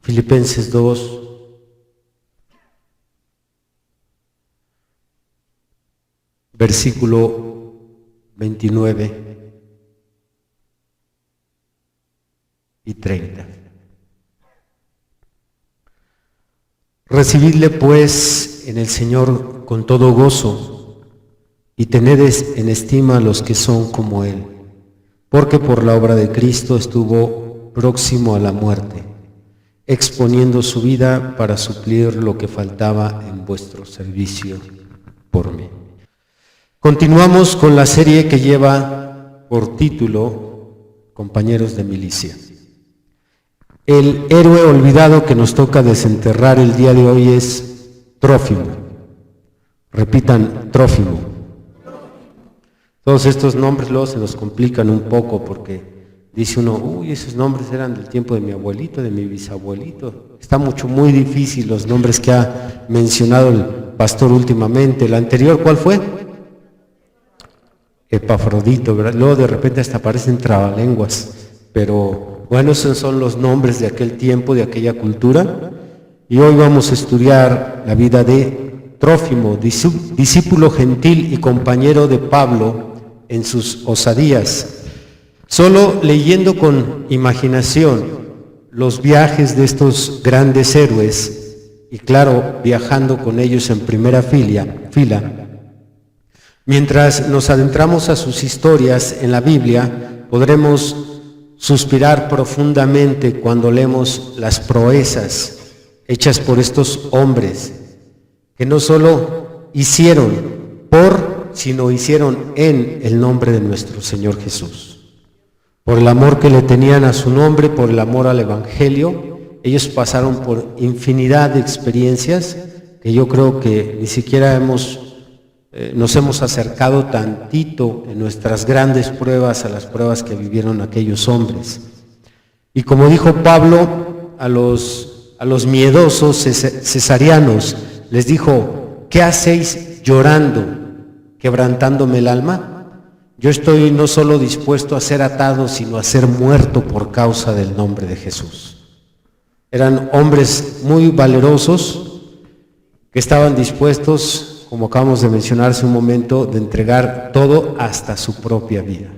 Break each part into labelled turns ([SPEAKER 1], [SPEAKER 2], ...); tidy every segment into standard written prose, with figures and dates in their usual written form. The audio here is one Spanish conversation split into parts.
[SPEAKER 1] Filipenses 2, versículo 29 y 30. Recibidle pues en el Señor con todo gozo y tened en estima a los que son como Él, porque por la obra de Cristo estuvo próximo a la muerte, exponiendo su vida para suplir lo que faltaba en vuestro servicio por mí. Continuamos con la serie que lleva por título Compañeros de Milicia. El héroe olvidado que nos toca desenterrar el día de hoy es Trófimo. Repitan, Trófimo. Todos estos nombres luego se nos complican un poco porque dice uno, uy, esos nombres eran del tiempo de mi abuelito, de mi bisabuelito. Está muy difícil los nombres que ha mencionado el pastor últimamente. El anterior, ¿cuál fue? Epafrodito, ¿verdad? Luego de repente hasta aparecen trabalenguas, pero bueno, esos son los nombres de aquel tiempo, de aquella cultura. Y hoy vamos a estudiar la vida de Trófimo, discípulo gentil y compañero de Pablo en sus osadías. Solo leyendo con imaginación los viajes de estos grandes héroes, y claro, viajando con ellos en primera fila, mientras nos adentramos a sus historias en la Biblia, podremos suspirar profundamente cuando leemos las proezas hechas por estos hombres, que no solo hicieron sino hicieron en el nombre de nuestro Señor Jesús. Por el amor que le tenían a su nombre, por el amor al Evangelio, ellos pasaron por infinidad de experiencias que yo creo que ni siquiera nos hemos acercado tantito en nuestras grandes pruebas a las pruebas que vivieron aquellos hombres. Y como dijo Pablo a los miedosos cesarianos, les dijo, ¿qué hacéis llorando, quebrantándome el alma? Yo estoy no solo dispuesto a ser atado, sino a ser muerto por causa del nombre de Jesús. Eran hombres muy valerosos que estaban dispuestos, como acabamos de mencionar hace un momento, de entregar todo hasta su propia vida.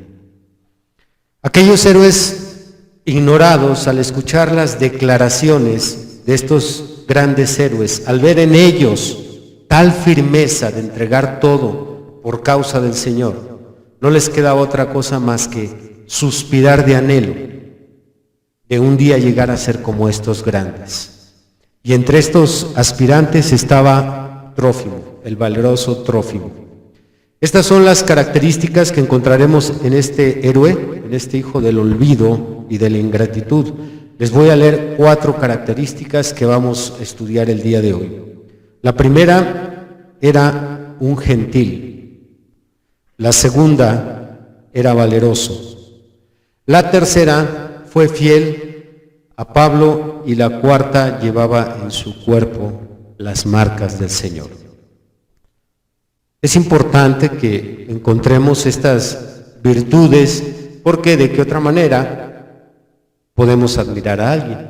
[SPEAKER 1] Aquellos héroes ignorados, al escuchar las declaraciones de estos grandes héroes, al ver en ellos tal firmeza de entregar todo por causa del Señor, no les queda otra cosa más que suspirar de anhelo de un día llegar a ser como estos grandes. Y entre estos aspirantes estaba Trófimo, el valeroso Trófimo. Estas son las características que encontraremos en este héroe, en este hijo del olvido y de la ingratitud. Les voy a leer 4 características que vamos a estudiar el día de hoy. La primera era un gentil. La segunda era valeroso. La tercera fue fiel a Pablo y la cuarta llevaba en su cuerpo las marcas del Señor. Es importante que encontremos estas virtudes porque de qué otra manera podemos admirar a alguien.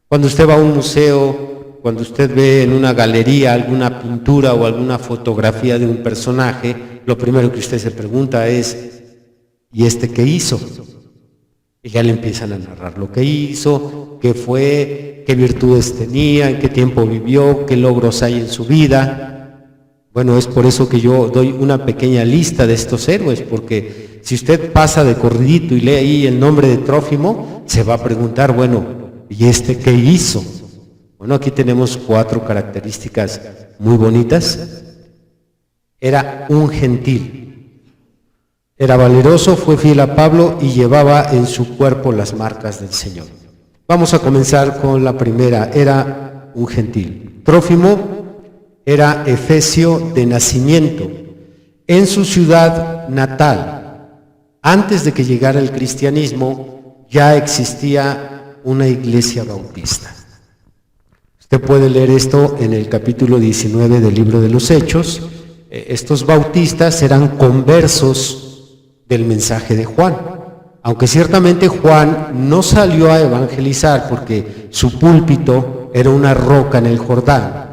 [SPEAKER 1] Cuando usted va a un museo, cuando usted ve en una galería alguna pintura o alguna fotografía de un personaje, lo primero que usted se pregunta es, ¿y este qué hizo? Y ya le empiezan a narrar lo que hizo, qué fue, qué virtudes tenía, en qué tiempo vivió, qué logros hay en su vida. Bueno, es por eso que yo doy una pequeña lista de estos héroes, porque si usted pasa de corridito y lee ahí el nombre de Trófimo, se va a preguntar, bueno, ¿y este qué hizo? Bueno, aquí tenemos 4 características muy bonitas. Era un gentil, era valeroso, fue fiel a Pablo y llevaba en su cuerpo las marcas del Señor. Vamos a comenzar con la primera, era un gentil. Trófimo era efesio de nacimiento. En su ciudad natal, antes de que llegara el cristianismo, ya existía una iglesia bautista. Usted puede leer esto en el capítulo 19 del libro de los Hechos. Estos bautistas eran conversos del mensaje de Juan. aunque ciertamente Juan no salió a evangelizar porque su púlpito era una roca en el Jordán.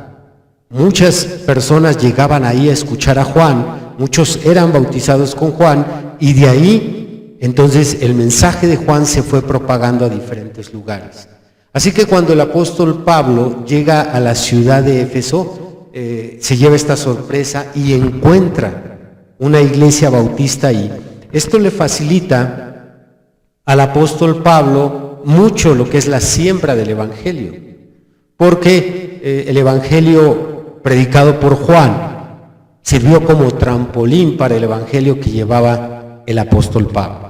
[SPEAKER 1] Muchas personas llegaban ahí a escuchar a Juan, muchos eran bautizados con Juan, y de ahí entonces el mensaje de Juan se fue propagando a diferentes lugares. Así que cuando el apóstol Pablo llega a la ciudad de Éfeso, se lleva esta sorpresa y encuentra una iglesia bautista ahí. Esto le facilita al apóstol Pablo mucho lo que es la siembra del evangelio, porque el evangelio predicado por Juan sirvió como trampolín para el evangelio que llevaba el apóstol Pablo.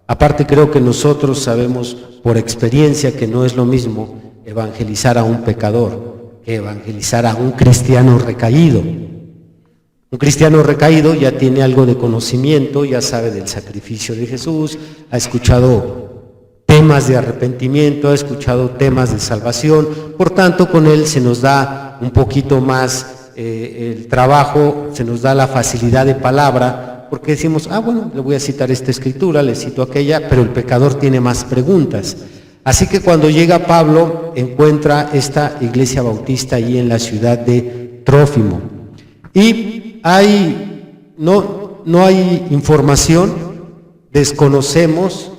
[SPEAKER 1] Aparte, creo que nosotros sabemos por experiencia que no es lo mismo evangelizar a un pecador que evangelizar a un cristiano recaído. Un cristiano recaído ya tiene algo de conocimiento, ya sabe del sacrificio de Jesús, ha escuchado temas de arrepentimiento, ha escuchado temas de salvación, por tanto con él se nos da un poquito más el trabajo, se nos da la facilidad de palabra, porque decimos, bueno, le voy a citar esta escritura, le cito aquella, pero el pecador tiene más preguntas. Así que cuando llega Pablo, encuentra esta iglesia bautista ahí en la ciudad de Trófimo. Y no hay información, desconocemos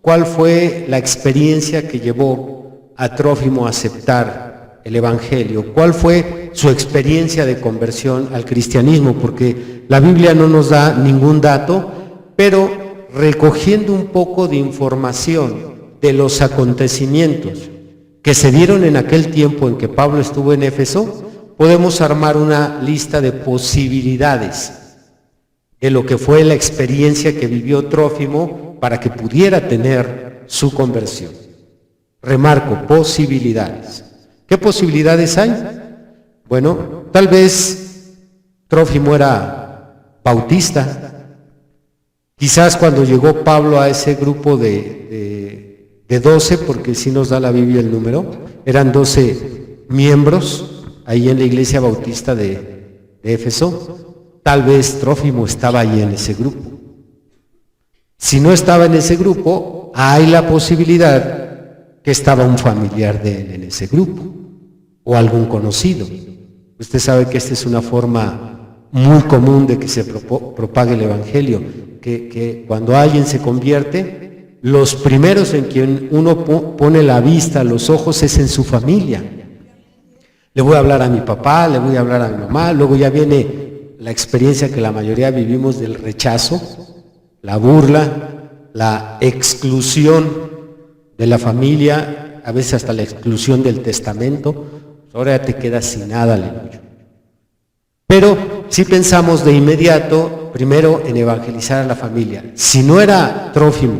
[SPEAKER 1] cuál fue la experiencia que llevó a Trófimo a aceptar el evangelio, cuál fue su experiencia de conversión al cristianismo, porque la Biblia no nos da ningún dato, pero recogiendo un poco de información de los acontecimientos que se dieron en aquel tiempo en que Pablo estuvo en Éfeso, podemos armar una lista de posibilidades de lo que fue la experiencia que vivió Trófimo para que pudiera tener su conversión. Remarco, posibilidades. ¿Qué posibilidades hay? Bueno, tal vez Trófimo era bautista. Quizás cuando llegó Pablo a ese grupo de 12, porque sí nos da la Biblia el número, eran 12 miembros ahí en la iglesia bautista de Éfeso, tal vez Trófimo estaba ahí en ese grupo. Si no estaba en ese grupo, hay la posibilidad que estaba un familiar de él en ese grupo, o algún conocido. Usted sabe que esta es una forma muy común de que se propague el evangelio, que cuando alguien se convierte, los primeros en quien uno pone la vista, los ojos, es en su familia. Le voy a hablar a mi papá, le voy a hablar a mi mamá, luego ya viene la experiencia que la mayoría vivimos del rechazo, la burla, la exclusión de la familia, a veces hasta la exclusión del testamento. Ahora ya te quedas sin nada, aleluya. Pero si pensamos de inmediato, primero en evangelizar a la familia. Si no era Trófimo,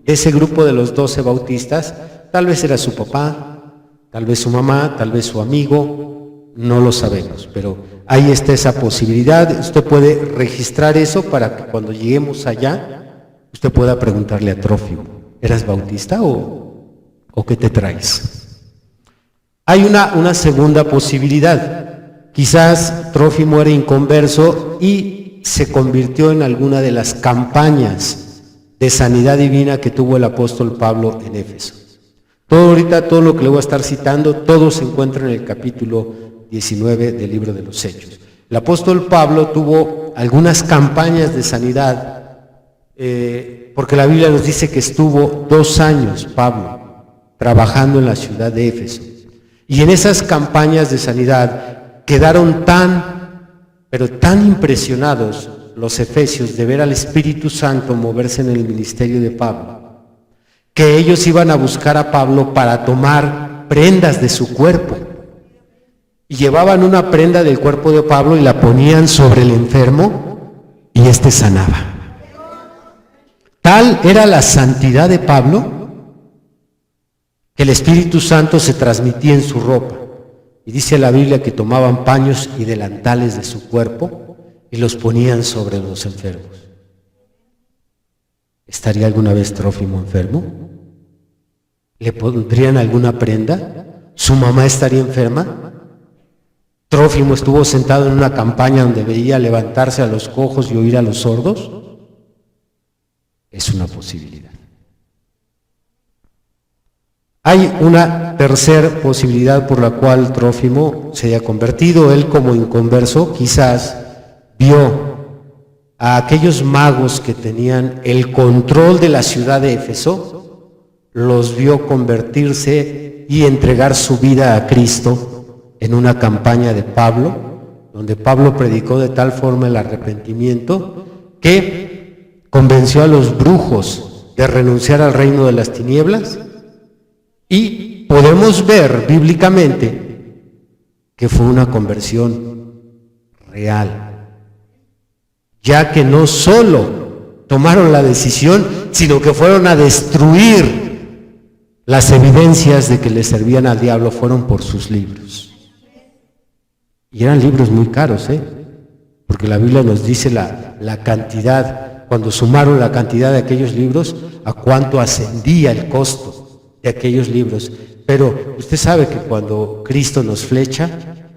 [SPEAKER 1] ese grupo de los 12 bautistas, tal vez era su papá, tal vez su mamá, tal vez su amigo, no lo sabemos, pero ahí está esa posibilidad. Usted puede registrar eso para que cuando lleguemos allá, usted pueda preguntarle a Trófimo, ¿eras bautista o qué te traes? Hay una segunda posibilidad. Quizás Trófimo era inconverso y se convirtió en alguna de las campañas de sanidad divina que tuvo el apóstol Pablo en Éfeso. Todo lo que le voy a estar citando, todo se encuentra en el capítulo 19 del libro de los Hechos. El apóstol Pablo tuvo algunas campañas de sanidad, porque la Biblia nos dice que estuvo 2 años Pablo trabajando en la ciudad de Éfeso. Y en esas campañas de sanidad quedaron pero tan impresionados los efesios de ver al Espíritu Santo moverse en el ministerio de Pablo, que ellos iban a buscar a Pablo para tomar prendas de su cuerpo. Y llevaban una prenda del cuerpo de Pablo y la ponían sobre el enfermo y éste sanaba. Tal era la santidad de Pablo que el Espíritu Santo se transmitía en su ropa. Y dice la Biblia que tomaban paños y delantales de su cuerpo y los ponían sobre los enfermos. ¿Estaría alguna vez Trófimo enfermo? ¿Le pondrían alguna prenda? ¿Su mamá estaría enferma? ¿Trófimo estuvo sentado en una campaña donde veía levantarse a los cojos y oír a los sordos? Es una posibilidad. Hay una tercera posibilidad por la cual Trófimo se haya convertido. Él, como inconverso, quizás vio a aquellos magos que tenían el control de la ciudad de Éfeso, los vio convertirse y entregar su vida a Cristo en una campaña de Pablo, donde Pablo predicó de tal forma el arrepentimiento que convenció a los brujos de renunciar al reino de las tinieblas, y podemos ver bíblicamente que fue una conversión real, ya que no solo tomaron la decisión, sino que fueron a destruir las evidencias de que le servían al diablo, fueron por sus libros. Y eran libros muy caros, porque la Biblia nos dice la cantidad, cuando sumaron la cantidad de aquellos libros, a cuánto ascendía el costo de aquellos libros. Pero usted sabe que cuando Cristo nos flecha,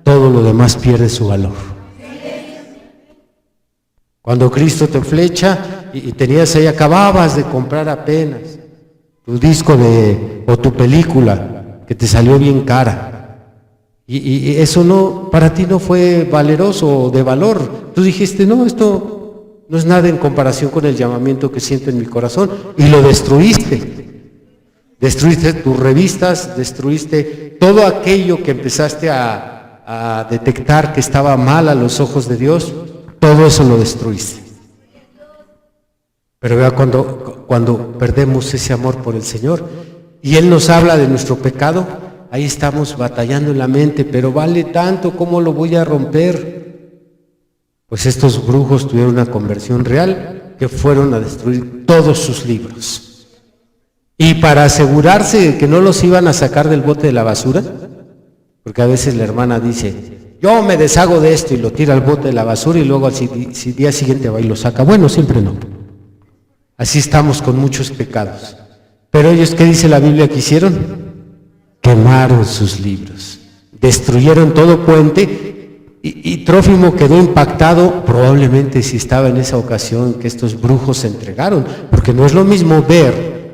[SPEAKER 1] todo lo demás pierde su valor. Cuando Cristo te flecha y tenías ahí, acababas de comprar apenas tu disco o tu película que te salió bien cara, y eso no, para ti no fue valeroso o de valor. Tú dijiste, no, esto no es nada en comparación con el llamamiento que siento en mi corazón, y lo destruiste. Destruiste tus revistas, destruiste todo aquello que empezaste a detectar que estaba mal a los ojos de Dios. Todo eso lo destruiste. Pero vea, cuando perdemos ese amor por el Señor y Él nos habla de nuestro pecado, ahí estamos batallando en la mente, pero vale tanto, ¿cómo lo voy a romper? Pues estos brujos tuvieron una conversión real, que fueron a destruir todos sus libros. Y para asegurarse de que no los iban a sacar del bote de la basura, porque a veces la hermana dice, yo me deshago de esto, y lo tira al bote de la basura, y luego al día siguiente va y lo saca. Bueno, siempre no. Así estamos con muchos pecados. Pero ellos, ¿qué dice la Biblia que hicieron? Quemaron sus libros, destruyeron todo puente, y Trófimo quedó impactado, probablemente si estaba en esa ocasión que estos brujos se entregaron, porque no es lo mismo ver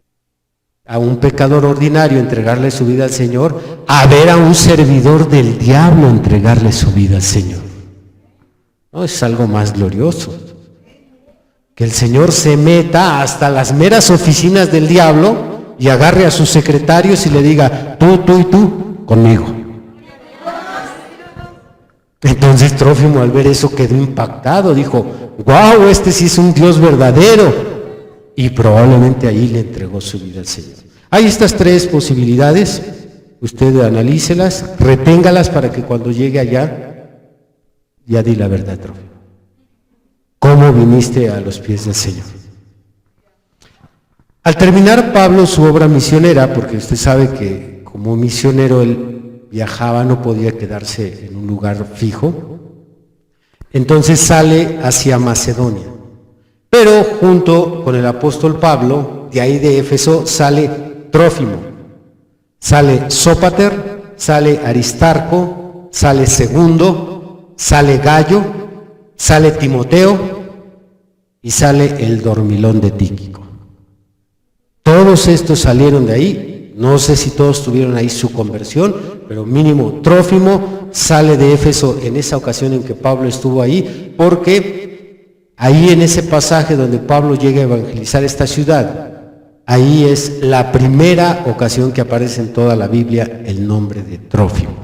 [SPEAKER 1] a un pecador ordinario entregarle su vida al Señor, a ver a un servidor del diablo entregarle su vida al Señor. No, es algo más glorioso. Que el Señor se meta hasta las meras oficinas del diablo y agarre a sus secretarios y le diga, tú y tú, conmigo. Entonces Trófimo, al ver eso, quedó impactado, dijo, wow, este sí es un Dios verdadero. Y probablemente ahí le entregó su vida al Señor. Hay estas tres posibilidades, usted analícelas, reténgalas para que cuando llegue allá, ya di la verdad, Trófimo. ¿Cómo viniste a los pies del Señor? Al terminar Pablo su obra misionera, porque usted sabe que como misionero él viajaba, no podía quedarse en un lugar fijo, entonces sale hacia Macedonia. Pero junto con el apóstol Pablo, de ahí de Éfeso, sale Trófimo, sale Sópater, sale Aristarco, sale Segundo, sale Gallo, sale Timoteo y sale el dormilón de Tíquico. Todos estos salieron de ahí. No sé si todos tuvieron ahí su conversión, pero mínimo Trófimo sale de Éfeso en esa ocasión en que Pablo estuvo ahí, porque ahí en ese pasaje donde Pablo llega a evangelizar esta ciudad, ahí es la primera ocasión que aparece en toda la Biblia el nombre de Trófimo.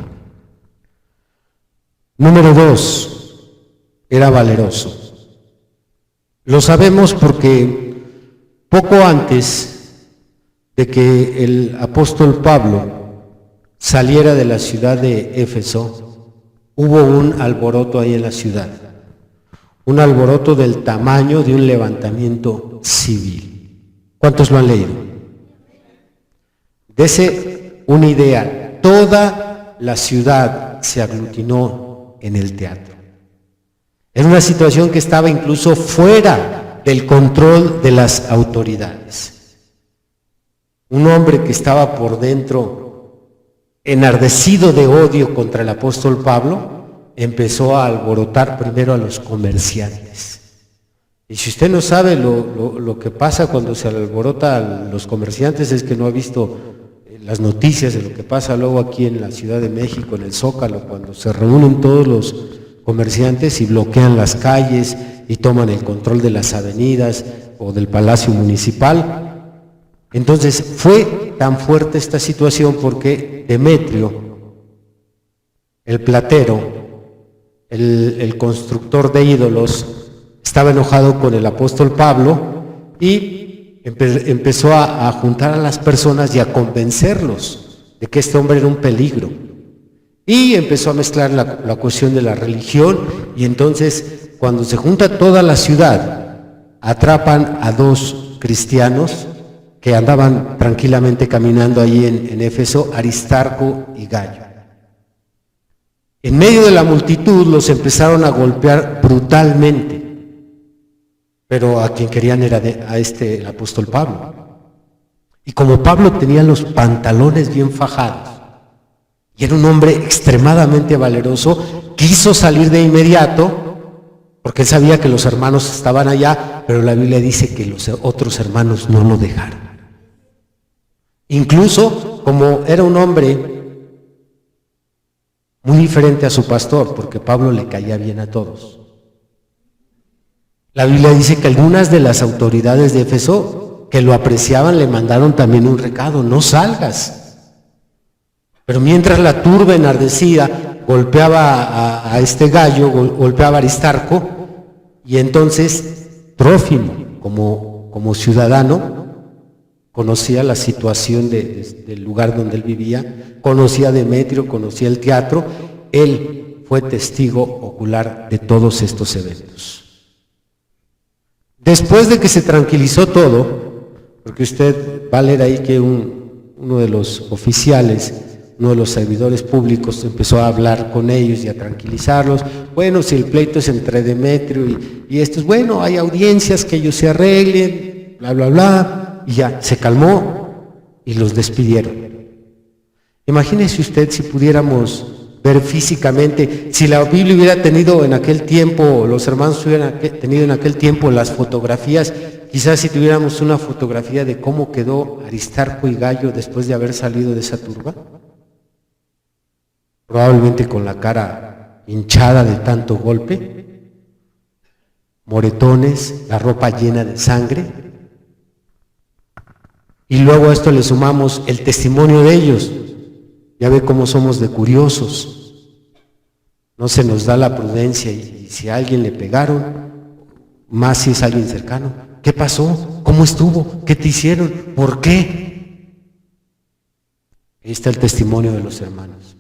[SPEAKER 1] Número 2, era valeroso. Lo sabemos porque poco antes de que el apóstol Pablo saliera de la ciudad de Éfeso, hubo un alboroto ahí en la ciudad. Un alboroto del tamaño de un levantamiento civil. ¿Cuántos lo han leído? Dese una idea, toda la ciudad se aglutinó en el teatro. Era una situación que estaba incluso fuera del control de las autoridades. Un hombre que estaba por dentro enardecido de odio contra el apóstol Pablo, empezó a alborotar primero a los comerciantes. Y si usted no sabe lo que pasa cuando se alborota a los comerciantes, es que no ha visto las noticias de lo que pasa luego aquí en la Ciudad de México, en el Zócalo, cuando se reúnen todos los comerciantes y bloquean las calles y toman el control de las avenidas o del Palacio Municipal. Entonces fue tan fuerte esta situación porque Demetrio, el platero, el constructor de ídolos, estaba enojado con el apóstol Pablo y empezó a juntar a las personas y a convencerlos de que este hombre era un peligro. Y empezó a mezclar la cuestión de la religión, y entonces cuando se junta toda la ciudad, atrapan a 2 cristianos que andaban tranquilamente caminando ahí en Éfeso, Aristarco y Gayo. En medio de la multitud los empezaron a golpear brutalmente, pero a quien querían era el apóstol Pablo. Y como Pablo tenía los pantalones bien fajados y era un hombre extremadamente valeroso, quiso salir de inmediato porque él sabía que los hermanos estaban allá, pero la Biblia dice que los otros hermanos no lo dejaron. Incluso como era un hombre muy diferente a su pastor, porque Pablo le caía bien a todos. La Biblia dice que algunas de las autoridades de Éfeso que lo apreciaban le mandaron también un recado: no salgas. Pero mientras la turba enardecida golpeaba a este Gayo, golpeaba a Aristarco, y entonces Trófimo, como ciudadano, conocía la situación del lugar donde él vivía, conocía a Demetrio, conocía el teatro, él fue testigo ocular de todos estos eventos. Después de que se tranquilizó todo, porque usted va a leer ahí que uno de los oficiales, uno de los servidores públicos empezó a hablar con ellos y a tranquilizarlos. Bueno, si el pleito es entre Demetrio y estos, bueno, hay audiencias, que ellos se arreglen, bla, bla, bla, y ya, se calmó y los despidieron. Imagínese usted si pudiéramos ver físicamente, si la Biblia hubiera tenido en aquel tiempo, los hermanos hubieran tenido en aquel tiempo las fotografías, quizás si tuviéramos una fotografía de cómo quedó Aristarco y Gayo después de haber salido de esa turba, probablemente con la cara hinchada de tanto golpe, moretones, la ropa llena de sangre, y luego a esto le sumamos el testimonio de ellos. Ya ve cómo somos de curiosos, no se nos da la prudencia, y si a alguien le pegaron, más si es alguien cercano, ¿qué pasó? ¿Cómo estuvo? ¿Qué te hicieron? ¿Por qué? Ahí está el testimonio de los hermanos,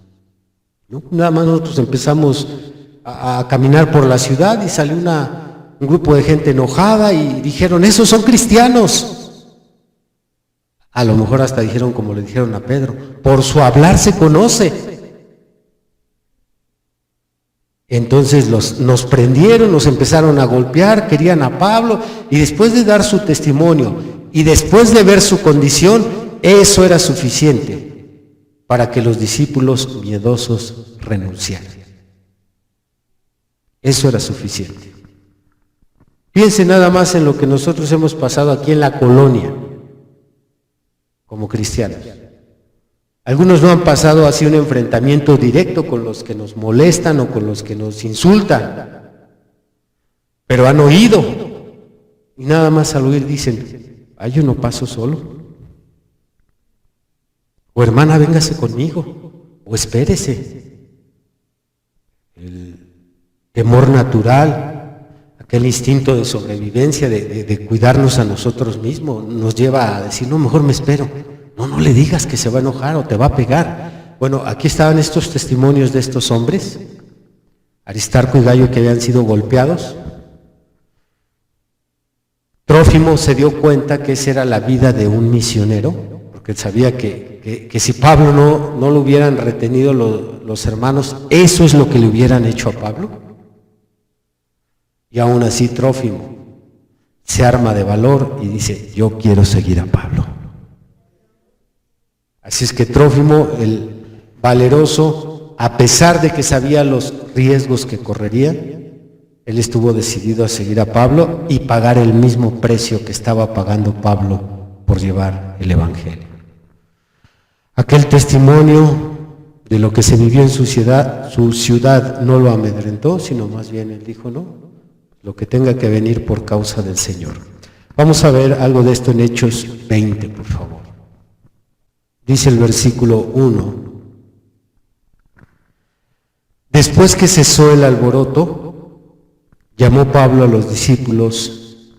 [SPEAKER 1] ¿no? Nada más nosotros empezamos a caminar por la ciudad y salió un grupo de gente enojada y dijeron: esos son cristianos. A lo mejor hasta dijeron como le dijeron a Pedro: por su hablar se conoce. Entonces nos prendieron, nos empezaron a golpear, querían a Pablo, y después de dar su testimonio y después de ver su condición, eso era suficiente para que los discípulos miedosos renunciaran. Eso era suficiente. Piense nada más en lo que nosotros hemos pasado aquí en la colonia como cristianos. Algunos no han pasado así un enfrentamiento directo con los que nos molestan o con los que nos insultan, pero han oído, y nada más al oír dicen: ay, yo no paso solo, o hermana, véngase conmigo, o espérese. El temor natural, aquel instinto de sobrevivencia, de cuidarnos a nosotros mismos, nos lleva a decir: no, mejor me espero. No le digas que se va a enojar o te va a pegar. Bueno, aquí estaban estos testimonios de estos hombres, Aristarco y Gayo, que habían sido golpeados. Trófimo se dio cuenta que esa era la vida de un misionero, porque él sabía que si Pablo no lo hubieran retenido los hermanos, eso es lo que le hubieran hecho a Pablo. Y aún así Trófimo se arma de valor y dice: yo quiero seguir a Pablo. Así es que Trófimo, el valeroso, a pesar de que sabía los riesgos que correría, él estuvo decidido a seguir a Pablo y pagar el mismo precio que estaba pagando Pablo por llevar el Evangelio. Aquel testimonio de lo que se vivió en su ciudad no lo amedrentó, sino más bien él dijo, no, lo que tenga que venir por causa del Señor. Vamos a ver algo de esto en Hechos 20, por favor. Dice el versículo 1. Después que cesó el alboroto, llamó Pablo a los discípulos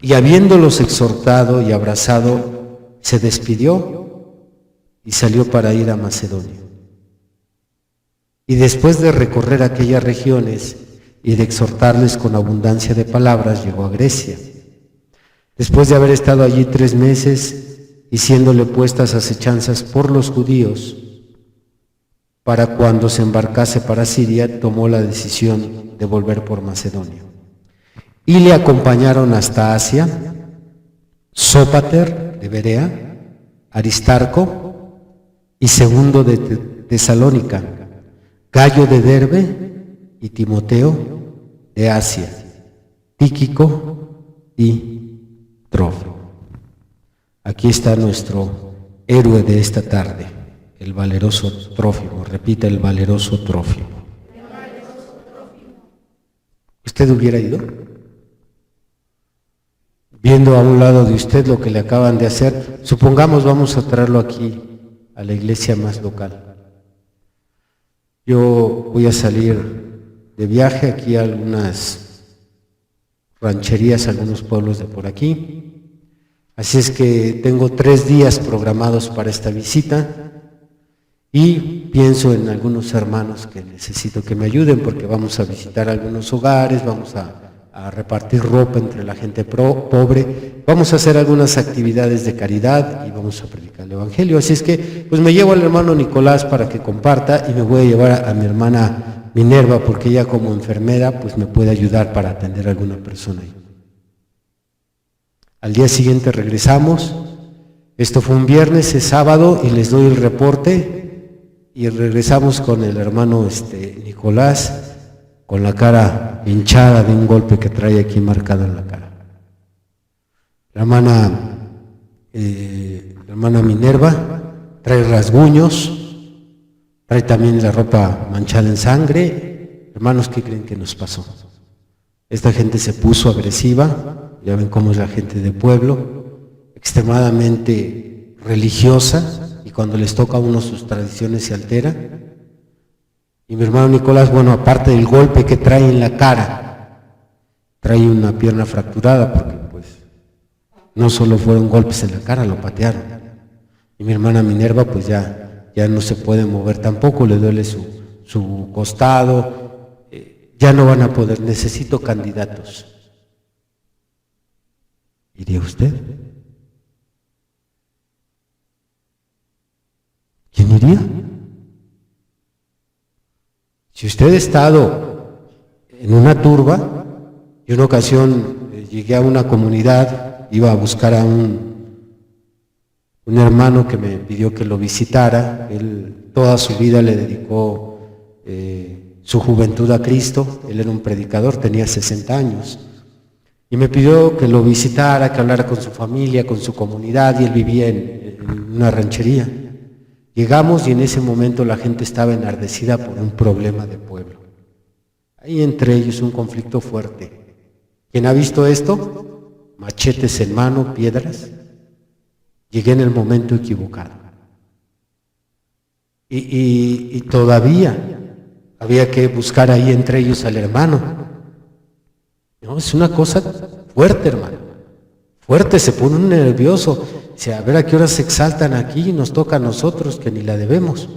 [SPEAKER 1] y habiéndolos exhortado y abrazado, se despidió y salió para ir a Macedonia. Y después de recorrer aquellas regiones y de exhortarles con abundancia de palabras, llegó a Grecia. Después de haber estado allí 3 meses y siéndole puestas acechanzas por los judíos, para cuando se embarcase para Siria, tomó la decisión de volver por Macedonia. Y le acompañaron hasta Asia, Sópater de Berea, Aristarco y Segundo de Tesalónica, Gayo de Derbe y Timoteo de Asia, Tíquico y Trófimo. Aquí está nuestro héroe de esta tarde, el valeroso Trófimo. Repita, el valeroso Trófimo. ¿Usted hubiera ido? Viendo a un lado de usted lo que le acaban de hacer, supongamos vamos a traerlo aquí a la iglesia más local. Yo voy a salir de viaje aquí a algunas rancherías, a algunos pueblos de por aquí. Así es que tengo 3 días programados para esta visita y pienso en algunos hermanos que necesito que me ayuden porque vamos a visitar algunos hogares, vamos a repartir ropa entre la gente pobre, vamos a hacer algunas actividades de caridad y vamos a predicar el Evangelio. Así es que pues me llevo al hermano Nicolás para que comparta y me voy a llevar a mi hermana Minerva porque ella como enfermera pues me puede ayudar para atender a alguna persona ahí. Al día siguiente regresamos, esto fue un viernes, es sábado y les doy el reporte y regresamos con el hermano Nicolás con la cara hinchada de un golpe que trae aquí marcado en la cara. La hermana Minerva trae rasguños, trae también la ropa manchada en sangre. Hermanos, ¿qué creen que nos pasó? Esta gente se puso agresiva, ya ven cómo es la gente de pueblo, extremadamente religiosa, y cuando les toca a uno sus tradiciones se altera. Y mi hermano Nicolás, bueno, aparte del golpe que trae en la cara, trae una pierna fracturada porque pues no solo fueron golpes en la cara, lo patearon. Y mi hermana Minerva pues ya no se puede mover tampoco, le duele su costado, ya no van a poder, necesito candidatos. ¿Iría usted? ¿Quién iría? Si usted ha estado en una turba, y una ocasión llegué a una comunidad, iba a buscar a un hermano que me pidió que lo visitara, él toda su vida le dedicó su juventud a Cristo, él era un predicador, tenía 60 años, y me pidió que lo visitara, que hablara con su familia, con su comunidad, y él vivía en una ranchería. Llegamos y en ese momento la gente estaba enardecida por un problema de pueblo. Hay entre ellos un conflicto fuerte. ¿Quién ha visto esto? Machetes en mano, piedras. Llegué en el momento equivocado. Y todavía había que buscar ahí entre ellos al hermano. No, es una cosa fuerte, hermano. Fuerte, se pone un nervioso. Dice, a ver a qué horas se exaltan aquí y nos toca a nosotros que ni la debemos.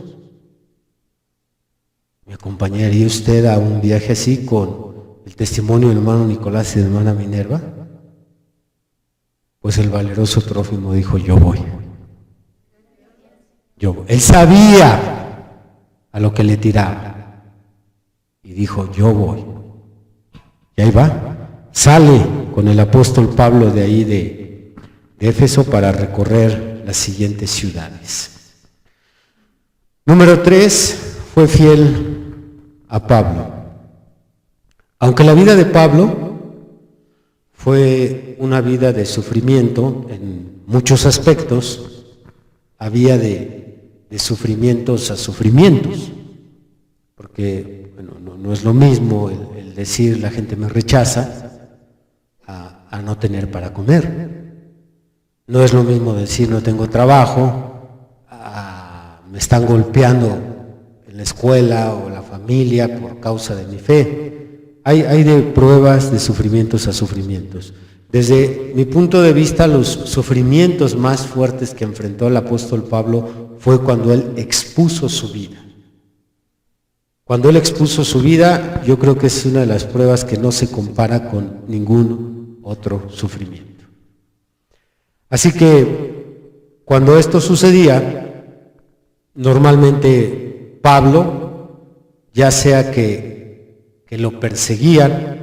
[SPEAKER 1] ¿Me acompañaría usted a un viaje así con el testimonio del hermano Nicolás y de la hermana Minerva? Pues el valeroso Trófimo dijo, yo voy. Él sabía a lo que le tiraba y dijo, yo voy. Y ahí va, sale con el apóstol Pablo de ahí de Éfeso para recorrer las siguientes ciudades. Número 3, fue fiel a Pablo. Aunque la vida de Pablo fue una vida de sufrimiento en muchos aspectos, había de de sufrimientos a sufrimientos, porque bueno, no es lo mismo el decir la gente me rechaza a no tener para comer. No es lo mismo decir no tengo trabajo, me están golpeando en la escuela o la familia por causa de mi fe. Hay de pruebas de sufrimientos a sufrimientos. Desde mi punto de vista, los sufrimientos más fuertes que enfrentó el apóstol Pablo fue cuando él expuso su vida. Cuando él expuso su vida, yo creo que es una de las pruebas que no se compara con ningún otro sufrimiento. Así que cuando esto sucedía, normalmente Pablo, ya sea que lo perseguían,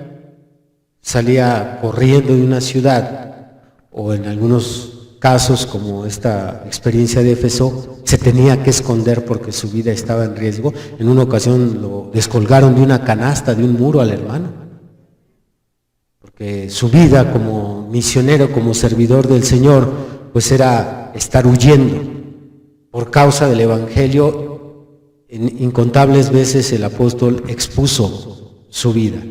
[SPEAKER 1] salía corriendo de una ciudad, o en algunos casos, como esta experiencia de Éfeso, se tenía que esconder porque su vida estaba en riesgo. En una ocasión lo descolgaron de una canasta, de un muro al hermano, porque su vida como misionero, como servidor del Señor, pues era estar huyendo por causa del Evangelio. Incontables veces el apóstol expuso su vida,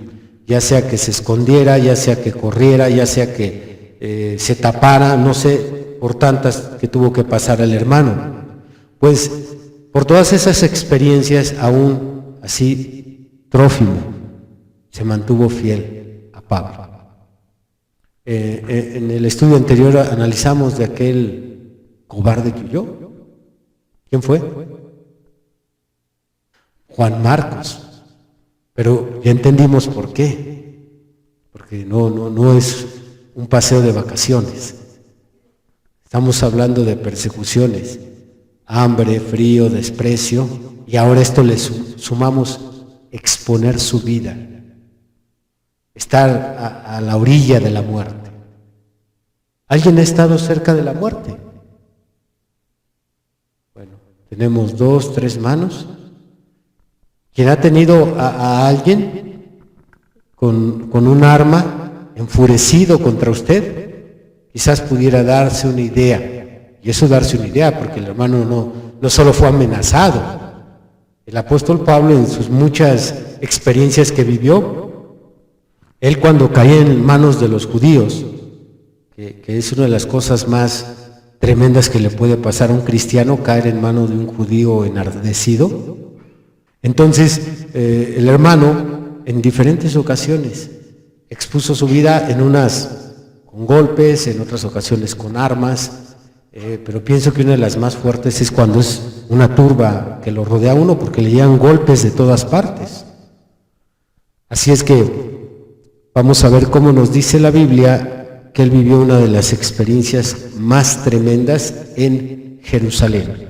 [SPEAKER 1] ya sea que se escondiera, ya sea que corriera, ya sea que se tapara, no sé, por tantas que tuvo que pasar el hermano. Pues por todas esas experiencias, aún así, Trófimo se mantuvo fiel a Pablo. En el estudio anterior analizamos de aquel cobarde que huyó. ¿Quién fue? Juan Marcos. Pero ya entendimos por qué, porque no es un paseo de vacaciones. Estamos hablando de persecuciones, hambre, frío, desprecio, y ahora esto le sumamos exponer su vida, estar a la orilla de la muerte. ¿Alguien ha estado cerca de la muerte? Bueno, tenemos 2, 3 manos. Quien ha tenido a alguien con un arma enfurecido contra usted, quizás pudiera darse una idea. Y eso darse una idea, porque el hermano no solo fue amenazado. El apóstol Pablo, en sus muchas experiencias que vivió, él cuando caía en manos de los judíos, que es una de las cosas más tremendas que le puede pasar a un cristiano, caer en manos de un judío enardecido. Entonces, el hermano, en diferentes ocasiones, expuso su vida, en unas con golpes, en otras ocasiones con armas, pero pienso que una de las más fuertes es cuando es una turba que lo rodea a uno, porque le llegan golpes de todas partes. Así es que vamos a ver cómo nos dice la Biblia que él vivió una de las experiencias más tremendas en Jerusalén.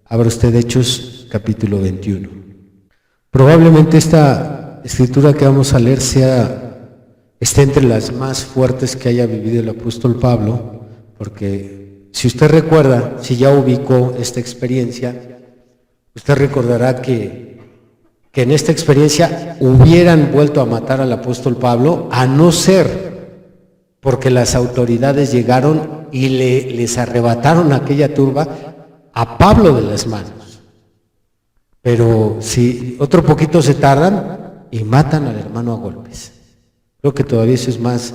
[SPEAKER 1] Abra usted Hechos capítulo 21. Probablemente esta escritura que vamos a leer esté entre las más fuertes que haya vivido el apóstol Pablo, porque si usted recuerda, si ya ubicó esta experiencia, usted recordará que en esta experiencia hubieran vuelto a matar al apóstol Pablo, a no ser porque las autoridades llegaron y les arrebataron a aquella turba a Pablo de las manos. Pero si otro poquito se tardan y matan al hermano a golpes. Creo que todavía eso es más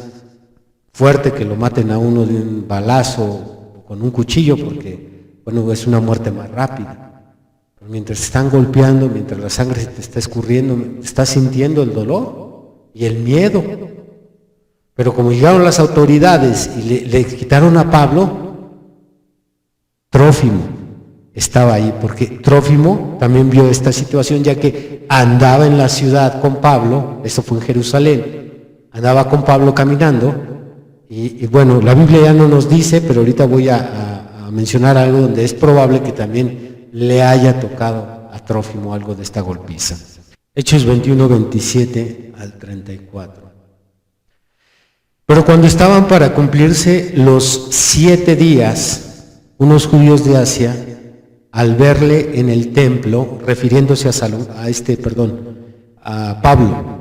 [SPEAKER 1] fuerte que lo maten a uno de un balazo o con un cuchillo, porque bueno, es una muerte más rápida. Pero mientras te están golpeando, mientras la sangre se te está escurriendo, estás sintiendo el dolor y el miedo. Pero como llegaron las autoridades y le quitaron a Pablo, Trófimo estaba ahí, porque Trófimo también vio esta situación, ya que andaba en la ciudad con Pablo, esto fue en Jerusalén, andaba con Pablo caminando, y bueno, la Biblia ya no nos dice, pero ahorita voy a mencionar algo donde es probable que también le haya tocado a Trófimo algo de esta golpiza. Hechos 21, 27 al 34. Pero cuando estaban para cumplirse los 7 días, unos judíos de Asia, al verle en el templo, refiriéndose a Pablo.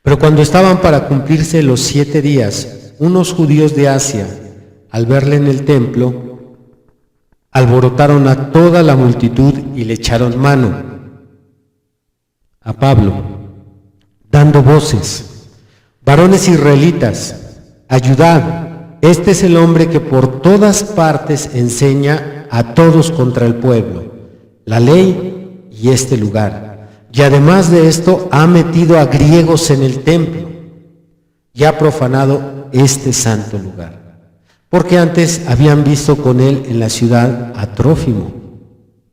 [SPEAKER 1] Pero cuando estaban para cumplirse los 7 días, unos judíos de Asia, al verle en el templo, alborotaron a toda la multitud y le echaron mano a Pablo, dando voces: varones israelitas, ayudad, este es el hombre que por todas partes enseña a todos contra el pueblo, la ley y este lugar. Y además de esto, ha metido a griegos en el templo y ha profanado este santo lugar. Porque antes habían visto con él en la ciudad a Trófimo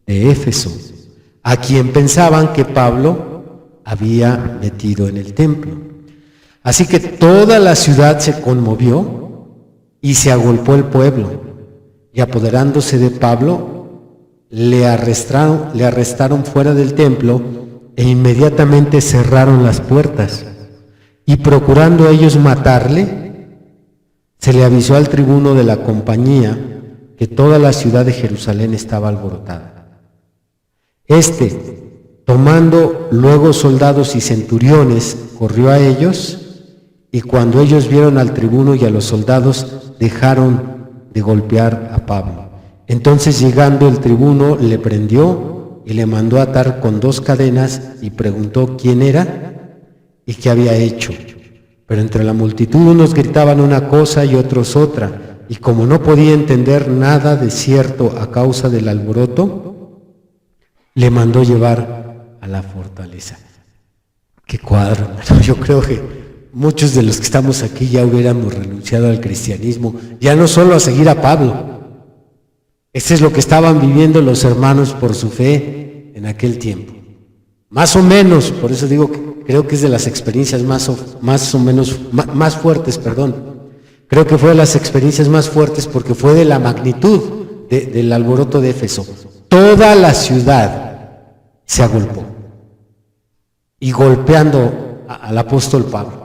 [SPEAKER 1] de Éfeso, a quien pensaban que Pablo había metido en el templo. Así que toda la ciudad se conmovió y se agolpó el pueblo, y apoderándose de Pablo, le arrestaron fuera del templo e inmediatamente cerraron las puertas. Y procurando ellos matarle, se le avisó al tribuno de la compañía que toda la ciudad de Jerusalén estaba alborotada. Tomando luego soldados y centuriones, corrió a ellos, y cuando ellos vieron al tribuno y a los soldados, dejaron de golpear a Pablo. Entonces, llegando el tribuno, le prendió y le mandó atar con 2 cadenas y preguntó quién era y qué había hecho. Pero entre la multitud unos gritaban una cosa y otros otra, y como no podía entender nada de cierto a causa del alboroto, le mandó llevar a la fortaleza. ¡Qué cuadro! Yo creo que muchos de los que estamos aquí ya hubiéramos renunciado al cristianismo, ya no solo a seguir a Pablo. Este es lo que estaban viviendo los hermanos por su fe en aquel tiempo. Más o menos, por eso digo que creo que es de las experiencias más fuertes. Creo que fue de las experiencias más fuertes porque fue de la magnitud del alboroto de Éfeso. Toda la ciudad se agolpó y golpeando al apóstol Pablo.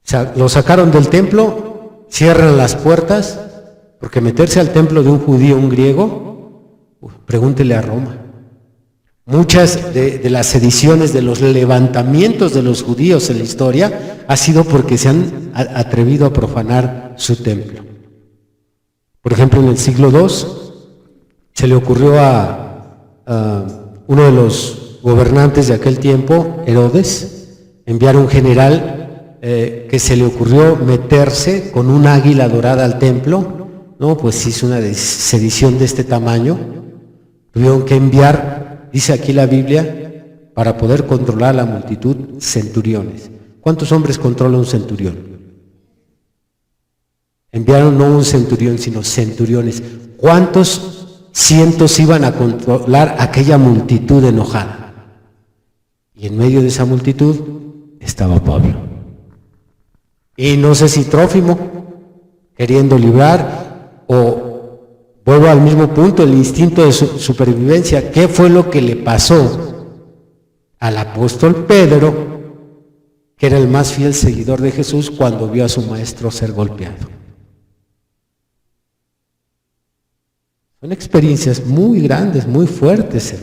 [SPEAKER 1] O sea, lo sacaron del templo, cierran las puertas, porque meterse al templo de un judío, un griego, pregúntele a Roma. Muchas de las sediciones, de los levantamientos de los judíos en la historia, ha sido porque se han atrevido a profanar su templo. Por ejemplo, en el siglo II, se le ocurrió a uno de los gobernantes de aquel tiempo, Herodes, enviar un general que se le ocurrió meterse con un águila dorada al templo. No, pues hizo una sedición de este tamaño. Tuvieron que enviar, dice aquí la Biblia, para poder controlar a la multitud, centuriones. ¿Cuántos hombres controla un centurión? Enviaron no un centurión, sino centuriones. ¿Cuántos cientos iban a controlar aquella multitud enojada? Y en medio de esa multitud estaba Pablo. Y no sé si Trófimo, queriendo librar, o vuelvo al mismo punto, el instinto de supervivencia. ¿Qué fue lo que le pasó al apóstol Pedro, que era el más fiel seguidor de Jesús, cuando vio a su maestro ser golpeado? Son experiencias muy grandes, muy fuertes.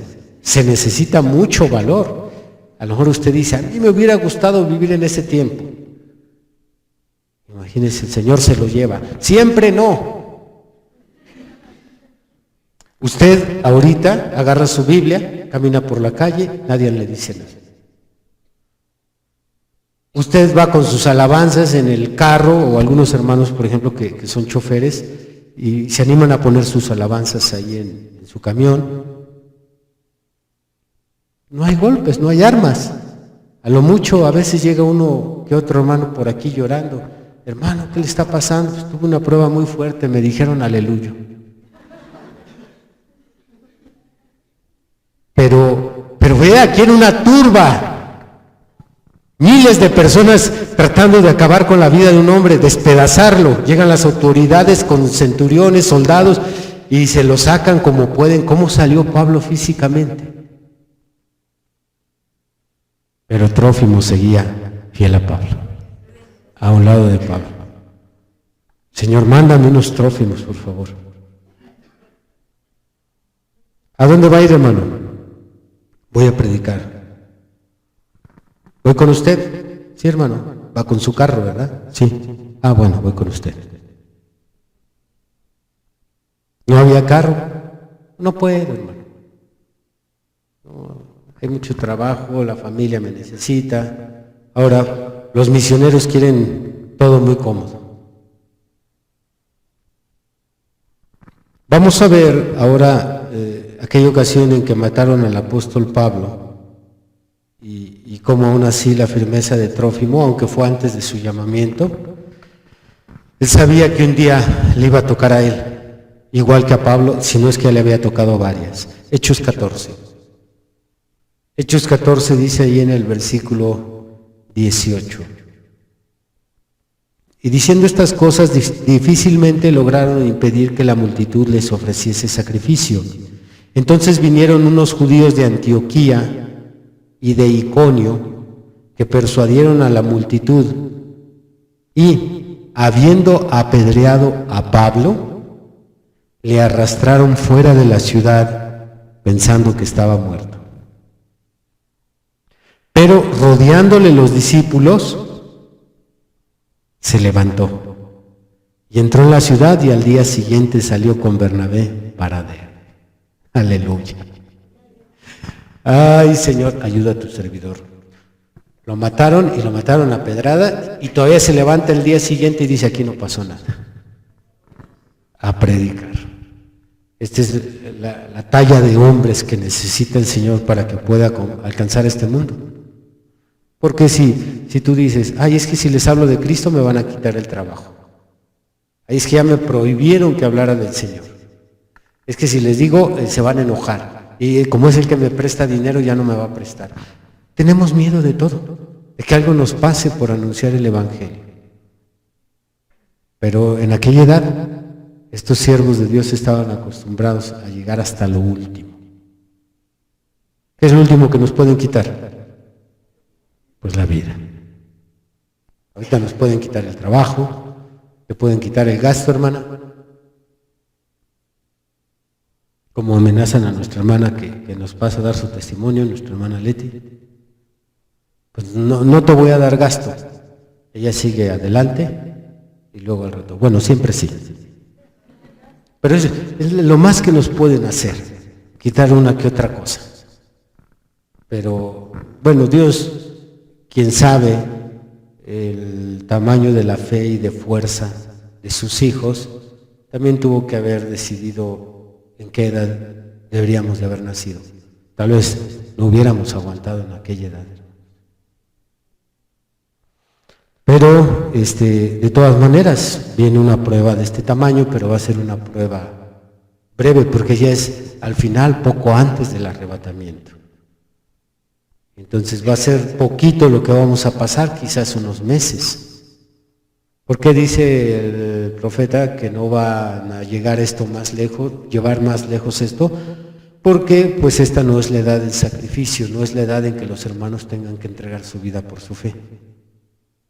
[SPEAKER 1] Se necesita mucho valor. A lo mejor usted dice, a mí me hubiera gustado vivir en ese tiempo. Imagínese, el Señor se lo lleva. Siempre no. Usted ahorita agarra su Biblia, camina por la calle, nadie le dice nada. Usted va con sus alabanzas en el carro, o algunos hermanos, por ejemplo, que son choferes, y se animan a poner sus alabanzas ahí en su camión. No hay golpes, no hay armas. A lo mucho a veces llega uno que otro hermano por aquí llorando. Hermano, ¿qué le está pasando? Pues tuve una prueba muy fuerte, me dijeron aleluya. Pero ve aquí en una turba, miles de personas tratando de acabar con la vida de un hombre, despedazarlo. Llegan las autoridades con centuriones, soldados, y se lo sacan como pueden. ¿Cómo salió Pablo físicamente? Pero Trófimo seguía fiel a Pablo, a un lado de Pablo. Señor, mándame unos Trófimos, por favor. ¿A dónde va a ir, hermano? Voy a predicar. ¿Voy con usted? Sí, hermano. Va con su carro, ¿verdad? Sí. Ah, bueno, voy con usted. No había carro. No puedo, hermano. No, hay mucho trabajo, la familia me necesita. Ahora, los misioneros quieren todo muy cómodo. Vamos a ver ahora aquella ocasión en que mataron al apóstol Pablo y cómo aún así la firmeza de Trófimo, aunque fue antes de su llamamiento, él sabía que un día le iba a tocar a él, igual que a Pablo, si no es que le había tocado varias. Hechos 14. Hechos 14 dice ahí en el versículo 18. Y diciendo estas cosas, difícilmente lograron impedir que la multitud les ofreciese sacrificio. Entonces vinieron unos judíos de Antioquía y de Iconio, que persuadieron a la multitud, y, habiendo apedreado a Pablo, le arrastraron fuera de la ciudad, pensando que estaba muerto. Pero rodeándole los discípulos, se levantó y entró en la ciudad, y al día siguiente salió con Bernabé para Derbe. Aleluya. Ay, Señor, ayuda a tu servidor. Lo mataron y lo mataron a pedrada, y todavía se levanta el día siguiente y dice: aquí no pasó nada. A predicar. Esta es la talla de hombres que necesita el Señor para que pueda alcanzar este mundo. Porque si tú dices: ay, es que si les hablo de Cristo me van a quitar el trabajo. Ay, es que ya me prohibieron que hablara del Señor. Es que si les digo, se van a enojar. Y como es el que me presta dinero, ya no me va a prestar. Tenemos miedo de todo, de que algo nos pase por anunciar el Evangelio. Pero en aquella edad, estos siervos de Dios estaban acostumbrados a llegar hasta lo último. ¿Qué es lo último que nos pueden quitar? Pues la vida. Ahorita nos pueden quitar el trabajo, te pueden quitar el gasto, hermana. Como amenazan a nuestra hermana que nos pasa a dar su testimonio, nuestra hermana Leti. Pues no te voy a dar gasto. Ella sigue adelante y luego al rato. Bueno, siempre sí. Pero es lo más que nos pueden hacer, quitar una que otra cosa. Pero bueno, Dios, quien sabe el tamaño de la fe y de fuerza de sus hijos, también tuvo que haber decidido en qué edad deberíamos de haber nacido. Tal vez no hubiéramos aguantado en aquella edad. Pero de todas maneras viene una prueba de este tamaño, pero va a ser una prueba breve, porque ya es al final, poco antes del arrebatamiento. Entonces va a ser poquito lo que vamos a pasar, quizás unos meses. ¿Por qué dice el profeta que no van a llegar esto más lejos, llevar más lejos esto? Porque pues esta no es la edad del sacrificio, no es la edad en que los hermanos tengan que entregar su vida por su fe.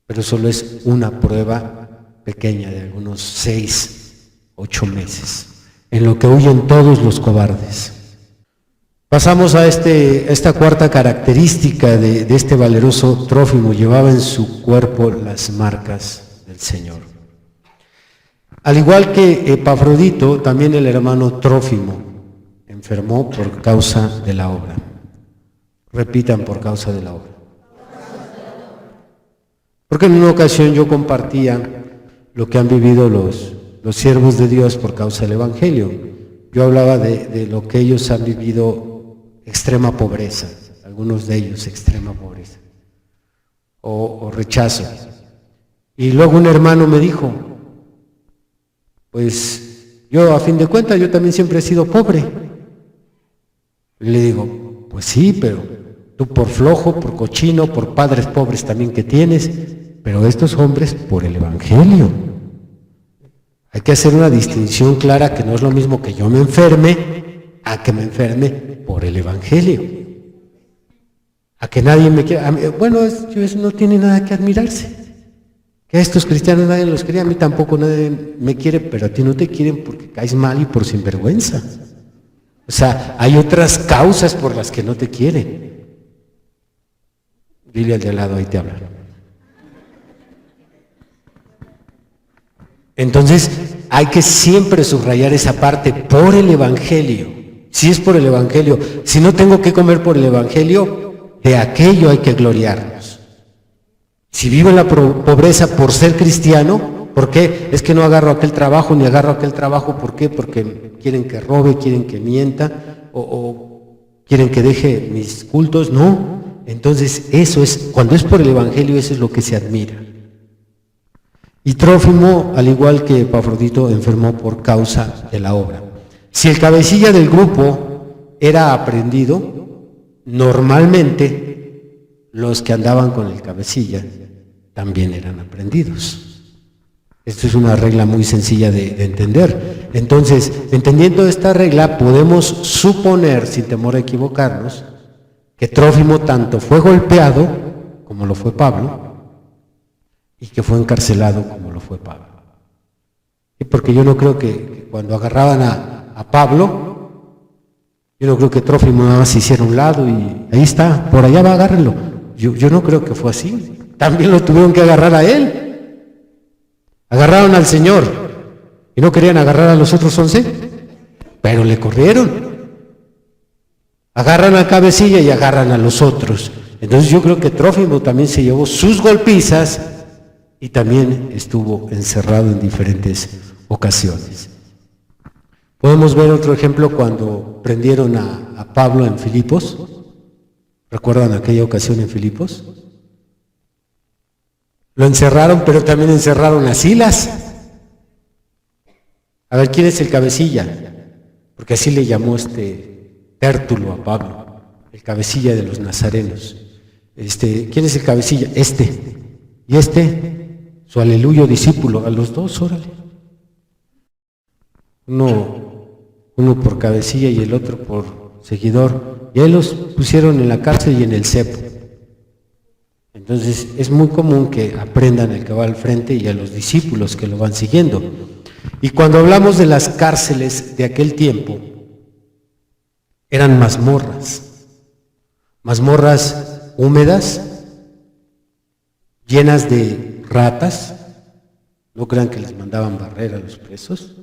[SPEAKER 1] Pero solo es una prueba pequeña de algunos 6, 8 meses, en lo que huyen todos los cobardes. Pasamos a esta cuarta característica de este valeroso Trófimo: llevaba en su cuerpo las marcas del Señor. Al igual que Epafrodito, también el hermano Trófimo enfermó por causa de la obra. Repitan: por causa de la obra. Porque en una ocasión yo compartía lo que han vivido los siervos de Dios por causa del Evangelio. Yo hablaba de lo que ellos han vivido, extrema pobreza, algunos de ellos extrema pobreza, o rechazo. Y luego un hermano me dijo: pues yo a fin de cuentas, yo también siempre he sido pobre. Y le digo: pues sí, pero tú por flojo, por cochino, por padres pobres también que tienes, pero estos hombres por el Evangelio. Hay que hacer una distinción clara, que no es lo mismo que yo me enferme a que me enferme por el Evangelio. A que nadie me quiera. Bueno, eso no tiene nada que admirarse. Que a estos cristianos nadie los quiere, a mí tampoco nadie me quiere, pero a ti no te quieren porque caes mal y por sinvergüenza. O sea, hay otras causas por las que no te quieren. Dile al de al lado: ahí te hablan. Entonces, hay que siempre subrayar esa parte por el Evangelio. Si es por el Evangelio, si no tengo que comer por el Evangelio, de aquello hay que gloriarnos. Si vivo en la pobreza por ser cristiano, ¿por qué? Es que no agarro aquel trabajo ni agarro aquel trabajo, ¿por qué? Porque quieren que robe, quieren que mienta o quieren que deje mis cultos, no. Entonces eso es, cuando es por el Evangelio, eso es lo que se admira. Y Trófimo, al igual que Epafrodito, enfermó por causa de la obra. Si el cabecilla del grupo era aprendido, normalmente los que andaban con el cabecilla también eran aprendidos. Esto es una regla muy sencilla de entender. Entonces, entendiendo esta regla, podemos suponer, sin temor a equivocarnos, que Trófimo tanto fue golpeado, como lo fue Pablo, y que fue encarcelado como lo fue Pablo. Y porque yo no creo que cuando agarraban a Pablo, yo no creo que Trófimo nada más se hiciera a un lado y ahí está, por allá va, agárrenlo. Yo no creo que fue así. También lo tuvieron que agarrar a él. Agarraron al Señor y no querían agarrar a los otros 11, pero le corrieron. Agarran al cabecilla y agarran a los otros. Entonces yo creo que Trófimo también se llevó sus golpizas y también estuvo encerrado en diferentes ocasiones. Podemos ver otro ejemplo cuando prendieron a Pablo en Filipos. ¿Recuerdan aquella ocasión en Filipos? Lo encerraron, pero también encerraron a Silas. A ver, ¿quién es el cabecilla? Porque así le llamó Tértulo a Pablo, el cabecilla de los nazarenos. ¿Quién es el cabecilla? Y su aleluyo discípulo, a los dos, órale. Uno por cabecilla y el otro por seguidor. Y ahí los pusieron en la cárcel y en el cepo. Entonces es muy común que aprendan el que va al frente y a los discípulos que lo van siguiendo. Y cuando hablamos de las cárceles de aquel tiempo, eran mazmorras húmedas, llenas de ratas, no crean que les mandaban barrer a los presos,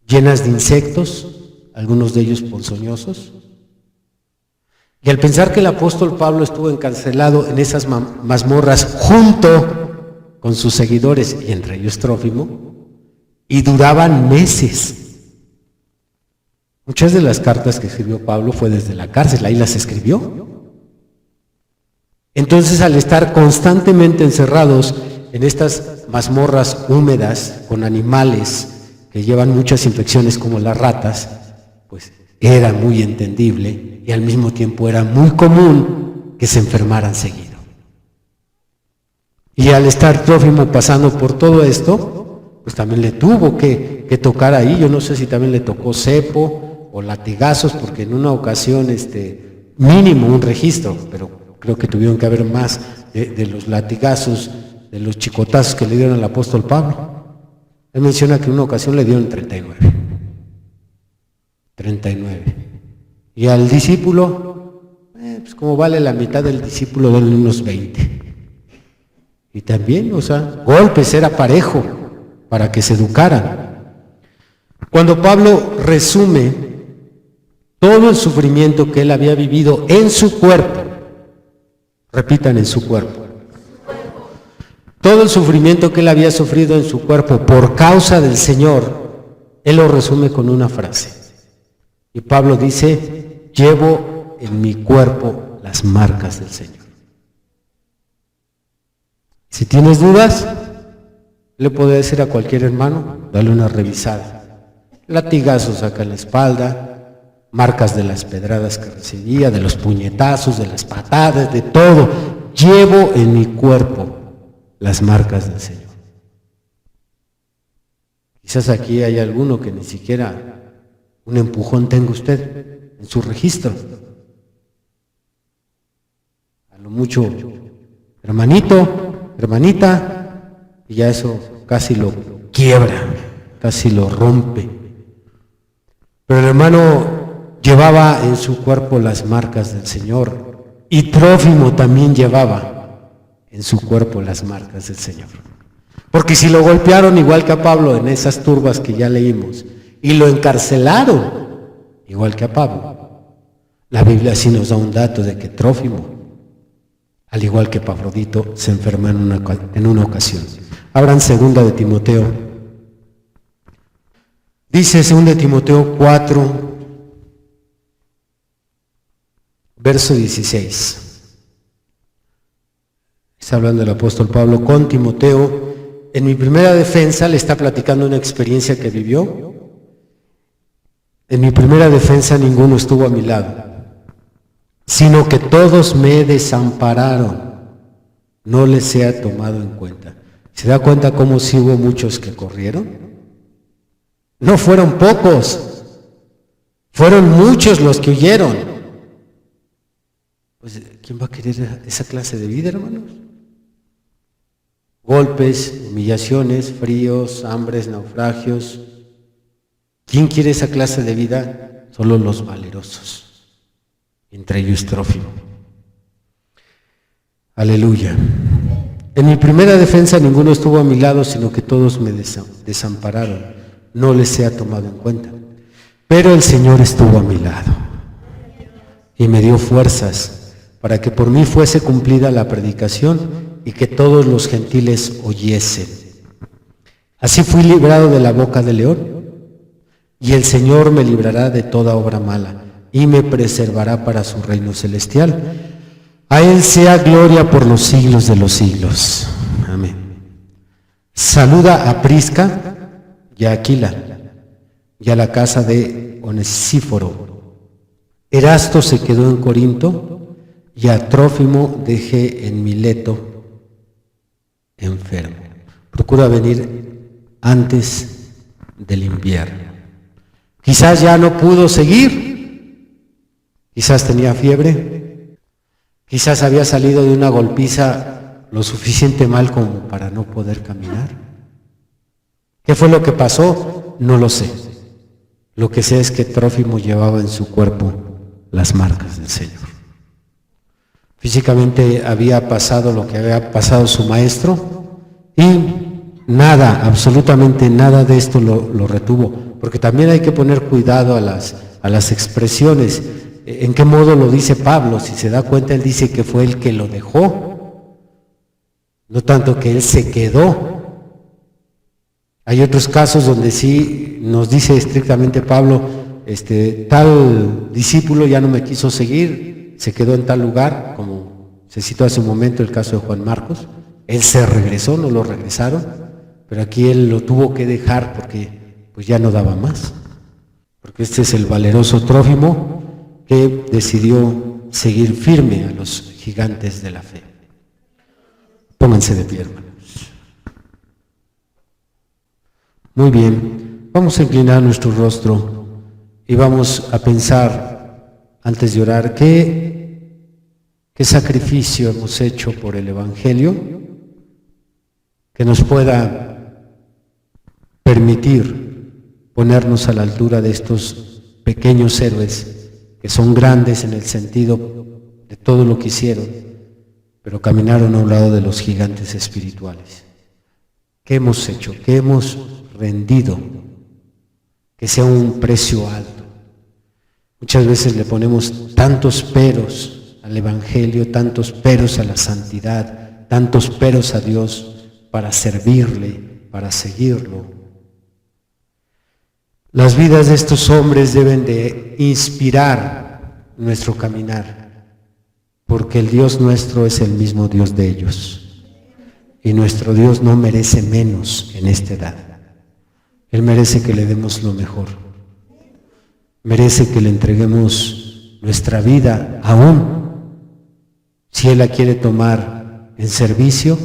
[SPEAKER 1] llenas de insectos, algunos de ellos ponzoñosos. Y al pensar que el apóstol Pablo estuvo encarcelado en esas mazmorras junto con sus seguidores, y entre ellos Trófimo, y duraban meses. Muchas de las cartas que escribió Pablo fue desde la cárcel, ahí las escribió. Entonces, al estar constantemente encerrados en estas mazmorras húmedas con animales que llevan muchas infecciones como las ratas, pues era muy entendible y al mismo tiempo era muy común que se enfermaran seguido. Y al estar Trófimo pasando por todo esto, pues también le tuvo que tocar ahí. Yo no sé si también le tocó cepo o latigazos, porque en una ocasión mínimo un registro, pero creo que tuvieron que haber más de los latigazos, de los chicotazos que le dieron al apóstol Pablo. Él menciona que en una ocasión le dieron 39. Y al discípulo, pues como vale la mitad del discípulo, denle unos 20. Y también, golpes, era parejo para que se educaran. Cuando Pablo resume todo el sufrimiento que él había vivido en su cuerpo, repitan, en su cuerpo. Todo el sufrimiento que él había sufrido en su cuerpo por causa del Señor, él lo resume con una frase. Y Pablo dice: llevo en mi cuerpo las marcas del Señor. Si tienes dudas, le puedo decir a cualquier hermano, dale una revisada. Latigazos acá en la espalda, marcas de las pedradas que recibía, de los puñetazos, de las patadas, de todo. Llevo en mi cuerpo las marcas del Señor. Quizás aquí hay alguno que ni siquiera un empujón tenga usted en su registro. A lo mucho, hermanito, hermanita, y ya eso casi lo quiebra, casi lo rompe. Pero el hermano llevaba en su cuerpo las marcas del Señor, y Trófimo también llevaba en su cuerpo las marcas del Señor. Porque si lo golpearon igual que a Pablo en esas turbas que ya leímos, y lo encarcelaron igual que a Pablo, la Biblia sí nos da un dato de que Trófimo, al igual que Epafrodito, se enfermó en una ocasión. Abran 2 de Timoteo. Dice 2 de Timoteo 4, verso 16. Está hablando el apóstol Pablo con Timoteo. En mi primera defensa le está platicando una experiencia que vivió. En mi primera defensa ninguno estuvo a mi lado, sino que todos me desampararon. No les he tomado en cuenta. ¿Se da cuenta cómo sí hubo muchos que corrieron? No fueron pocos, fueron muchos los que huyeron. Pues, ¿quién va a querer esa clase de vida, hermanos? Golpes, humillaciones, fríos, hambres, naufragios. ¿Quién quiere esa clase de vida? Solo los valerosos, entre ellos Trófimo. Aleluya. En mi primera defensa ninguno estuvo a mi lado, sino que todos me desampararon. No les he tomado en cuenta. Pero el Señor estuvo a mi lado y me dio fuerzas para que por mí fuese cumplida la predicación y que todos los gentiles oyesen. Así fui librado de la boca del león, y el Señor me librará de toda obra mala y me preservará para su reino celestial. A Él sea gloria por los siglos de los siglos. Amén. Saluda a Prisca y a Aquila y a la casa de Onesíforo. Erasto se quedó en Corinto y a Trófimo dejé en Mileto enfermo. Procura venir antes del invierno. Quizás ya no pudo seguir, quizás tenía fiebre, quizás había salido de una golpiza lo suficiente mal como para no poder caminar. ¿Qué fue lo que pasó? No lo sé. Lo que sé es que Trófimo llevaba en su cuerpo las marcas del Señor. Físicamente había pasado lo que había pasado su maestro y nada, absolutamente nada de esto lo retuvo, porque también hay que poner cuidado a las expresiones. ¿En qué modo lo dice Pablo? Si se da cuenta, él dice que fue el que lo dejó, no tanto que él se quedó. Hay otros casos donde sí nos dice estrictamente Pablo, tal discípulo ya no me quiso seguir, se quedó en tal lugar, como se citó hace un momento el caso de Juan Marcos. Él se regresó, no lo regresaron, pero aquí él lo tuvo que dejar porque pues ya no daba más. Porque este es el valeroso Trófimo que decidió seguir firme a los gigantes de la fe. Pónganse de pie, hermanos. Muy bien, vamos a inclinar nuestro rostro y vamos a pensar, antes de orar, ¿qué sacrificio hemos hecho por el Evangelio que nos pueda permitir ponernos a la altura de estos pequeños héroes que son grandes en el sentido de todo lo que hicieron, pero caminaron a un lado de los gigantes espirituales? ¿Qué hemos hecho? ¿Qué hemos rendido? Que sea un precio alto. Muchas veces le ponemos tantos peros al Evangelio, tantos peros a la santidad, tantos peros a Dios para servirle, para seguirlo. Las vidas de estos hombres deben de inspirar nuestro caminar, porque el Dios nuestro es el mismo Dios de ellos. Y nuestro Dios no merece menos en esta edad. Él merece que le demos lo mejor. Merece que le entreguemos nuestra vida aún. Si Él la quiere tomar en servicio,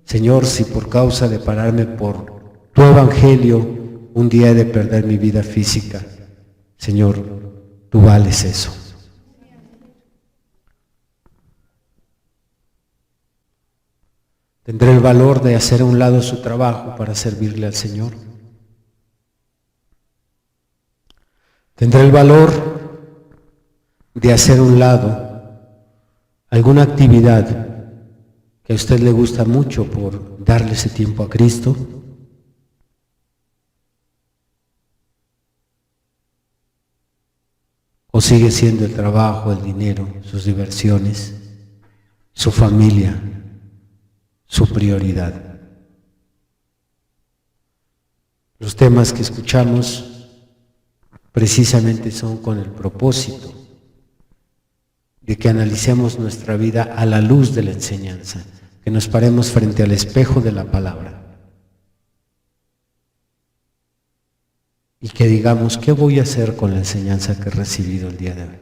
[SPEAKER 1] Señor, si por causa de pararme por tu Evangelio un día he de perder mi vida física, Señor, tú vales eso. ¿Tendré el valor de hacer a un lado su trabajo para servirle al Señor? ¿Tendré el valor de hacer a un lado alguna actividad que a usted le gusta mucho por darle ese tiempo a Cristo. ¿O sigue siendo el trabajo, el dinero, sus diversiones, su familia, su prioridad? Los temas que escuchamos precisamente son con el propósito de que analicemos nuestra vida a la luz de la enseñanza, que nos paremos frente al espejo de la palabra y que digamos, ¿qué voy a hacer con la enseñanza que he recibido el día de hoy?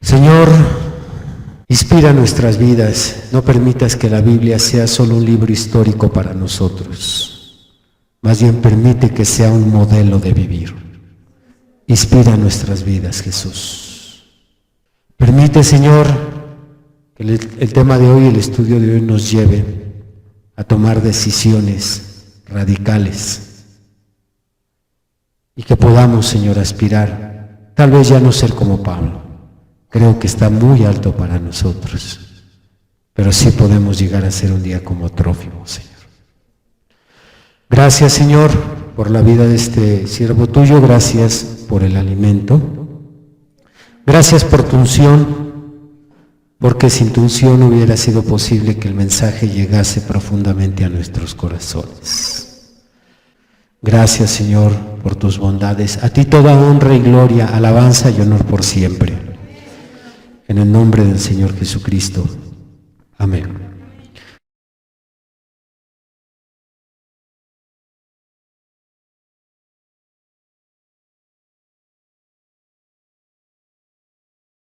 [SPEAKER 1] Señor, inspira nuestras vidas, no permitas que la Biblia sea solo un libro histórico para nosotros, más bien permite que sea un modelo de vivir. Inspira nuestras vidas, Jesús. Permite, Señor, que el tema de hoy, el estudio de hoy nos lleve a tomar decisiones radicales y que podamos, Señor, aspirar, tal vez ya no ser como Pablo, creo que está muy alto para nosotros, pero sí podemos llegar a ser un día como Trófimo, Señor. Gracias, Señor, por la vida de este siervo tuyo, gracias por el alimento, gracias por tu unción, porque sin tu unción no hubiera sido posible que el mensaje llegase profundamente a nuestros corazones. Gracias, Señor, por tus bondades. A ti toda honra y gloria, alabanza y honor por siempre. En el nombre del Señor Jesucristo. Amén.